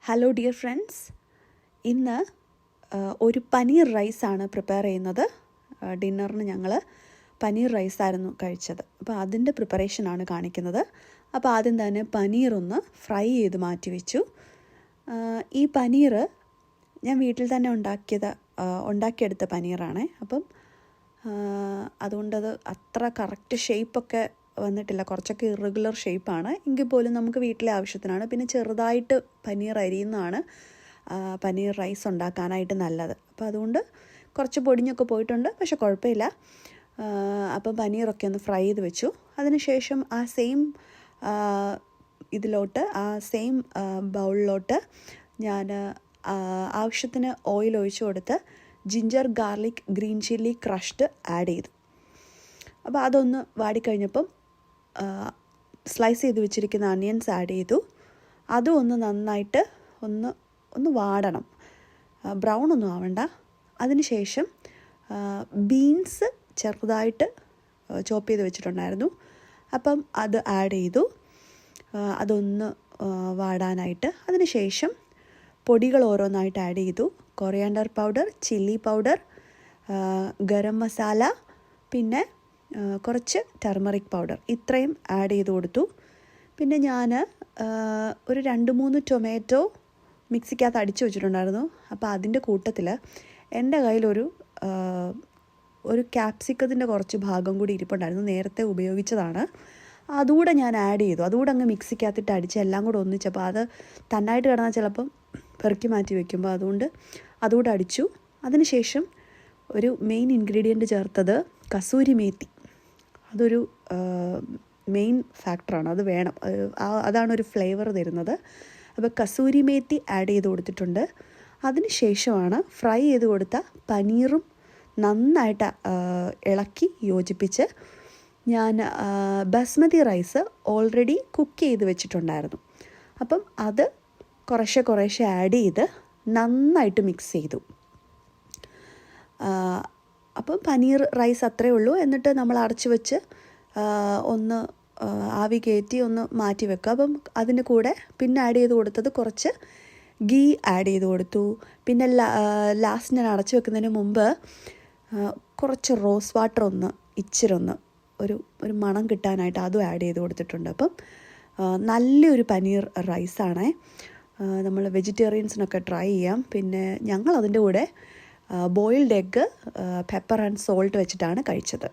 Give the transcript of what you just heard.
Hello dear friends, ഇന്ന് ഒരു പനീർ റൈസാണ് പ്രിപ്പയർ ചെയ്യുന്നത്. ഡിന്നറിന് ഞങ്ങൾ പനീർ റൈസായിരുന്നു കഴിച്ചത്. അപ്പോൾ അതിൻ്റെ പ്രിപ്പറേഷനാണ് കാണിക്കുന്നത്. അപ്പോൾ ആദ്യം തന്നെ പനീർ ഒന്ന് ഫ്രൈ ചെയ്ത് മാറ്റി വെച്ചു. ഈ പനീർ ഞാൻ വീട്ടിൽ തന്നെ ഉണ്ടാക്കിയെടുത്ത പനീറാണ്. അപ്പം അതുകൊണ്ടത് അത്ര കറക്റ്റ് ഷേപ്പൊക്കെ വന്നിട്ടില്ല, കുറച്ചൊക്കെ ഇറഗുലർ ഷേപ്പാണ്. എങ്കിൽ പോലും നമുക്ക് വീട്ടിലെ ആവശ്യത്തിനാണ്. പിന്നെ ചെറുതായിട്ട് പനീർ അരിയുന്നതാണ് പനീർ റൈസ് ഉണ്ടാക്കാനായിട്ട് നല്ലത്. അപ്പോൾ അതുകൊണ്ട് കുറച്ച് പൊടിഞ്ഞൊക്കെ പോയിട്ടുണ്ട്, പക്ഷെ കുഴപ്പമില്ല. അപ്പം പനീറൊക്കെ ഒന്ന് ഫ്രൈ ചെയ്ത് വെച്ചു. അതിനുശേഷം ആ സെയിം ബൗളിലോട്ട് ഞാൻ ആവശ്യത്തിന് ഓയിൽ ഒഴിച്ചു കൊടുത്ത് ginger garlic green chilli crushed add ചെയ്തു. അപ്പോൾ അതൊന്ന് വാടിക്കഴിഞ്ഞപ്പം സ്ലൈസ് ചെയ്ത് വെച്ചിരിക്കുന്ന അനിയൻസ് ആഡ് ചെയ്തു. അതും ഒന്ന് നന്നായിട്ട് ഒന്ന് വാടണം, ബ്രൗൺ ഒന്നും ആവണ്ട. അതിനുശേഷം ബീൻസ് ചെറുതായിട്ട് ചോപ്പ് ചെയ്ത് വെച്ചിട്ടുണ്ടായിരുന്നു, അപ്പം അത് ആഡ് ചെയ്തു. അതൊന്ന് വാടാനായിട്ട്. അതിനുശേഷം പൊടികൾ ഓരോന്നായിട്ട് ആഡ് ചെയ്തു. Coriander powder, chilli powder, garam masala, പിന്നെ കുറച്ച് ടർമറിക് പൗഡർ, ഇത്രയും ആഡ് ചെയ്ത് കൊടുത്തു. പിന്നെ ഞാൻ ഒരു 2-3 ടൊമാറ്റോ മിക്സിക്കകത്ത് അടിച്ചു വെച്ചിട്ടുണ്ടായിരുന്നു. അപ്പോൾ അതിൻ്റെ കൂട്ടത്തിൽ എൻ്റെ കയ്യിലൊരു ക്യാപ്സിക്കത്തിൻ്റെ കുറച്ച് ഭാഗം കൂടി ഇരിപ്പുണ്ടായിരുന്നു, നേരത്തെ ഉപയോഗിച്ചതാണ്. അതുകൂടെ ഞാൻ ആഡ് ചെയ്തു. അതുകൂടെ അങ്ങ് മിക്സിക്കകത്തിട്ട് അടിച്ച് എല്ലാം കൂടെ ഒന്നിച്ചപ്പോൾ അത് തന്നായിട്ട് കിടന്നാൽ ചിലപ്പം പെറുക്കി മാറ്റി വയ്ക്കുമ്പോൾ അതുകൊണ്ട് അതുകൂടെ അടിച്ചു. അതിനുശേഷം ഒരു മെയിൻ ഇൻഗ്രീഡിയൻറ്റ് ചേർത്തത് കസൂരി മേത്തി. അതൊരു മെയിൻ ഫാക്ടറാണ്, അത് വേണം, അതാണൊരു ഫ്ലേവർ തരുന്നത്. അപ്പോൾ കസൂരി മേത്തി ആഡ് ചെയ്ത് കൊടുത്തിട്ടുണ്ട്. അതിന് ശേഷമാണ് ഫ്രൈ ചെയ്ത് കൊടുത്ത പനീറും നന്നായിട്ട് ഇളക്കി യോജിപ്പിച്ച് ഞാൻ ബസ്മതി റൈസ് ഓൾറെഡി കുക്ക് ചെയ്ത് വെച്ചിട്ടുണ്ടായിരുന്നു. അപ്പം അത് കുറേശ്ശെ ആഡ് ചെയ്ത് നന്നായിട്ട് മിക്സ് ചെയ്തു. അപ്പം പനീർ റൈസ് അത്രയേ ഉള്ളൂ. എന്നിട്ട് നമ്മൾ അടച്ചു വെച്ച് ഒന്ന് ആവി കയറ്റി ഒന്ന് മാറ്റി വെക്കുക. അപ്പം അതിൻ്റെ കൂടെ പിന്നെ ആഡ് ചെയ്ത് കൊടുത്തത് കുറച്ച് ഗീ ആഡ് ചെയ്ത് കൊടുത്തു. പിന്നെ ലാസ്റ്റ് ഞാൻ അടച്ചു വെക്കുന്നതിന് മുമ്പ് കുറച്ച് റോസ് വാട്ടർ ഇച്ചിരി ഒരു മണം കിട്ടാനായിട്ട് അതും ആഡ് ചെയ്ത് കൊടുത്തിട്ടുണ്ട്. അപ്പം നല്ലൊരു പനീർ റൈസാണ്. നമ്മൾ വെജിറ്റേറിയൻസിനൊക്കെ ട്രൈ ചെയ്യാം. പിന്നെ ഞങ്ങൾ അതിൻ്റെ കൂടെ boiled egg pepper and salt വെച്ചിട്ടാണ് കഴിച്ചത്.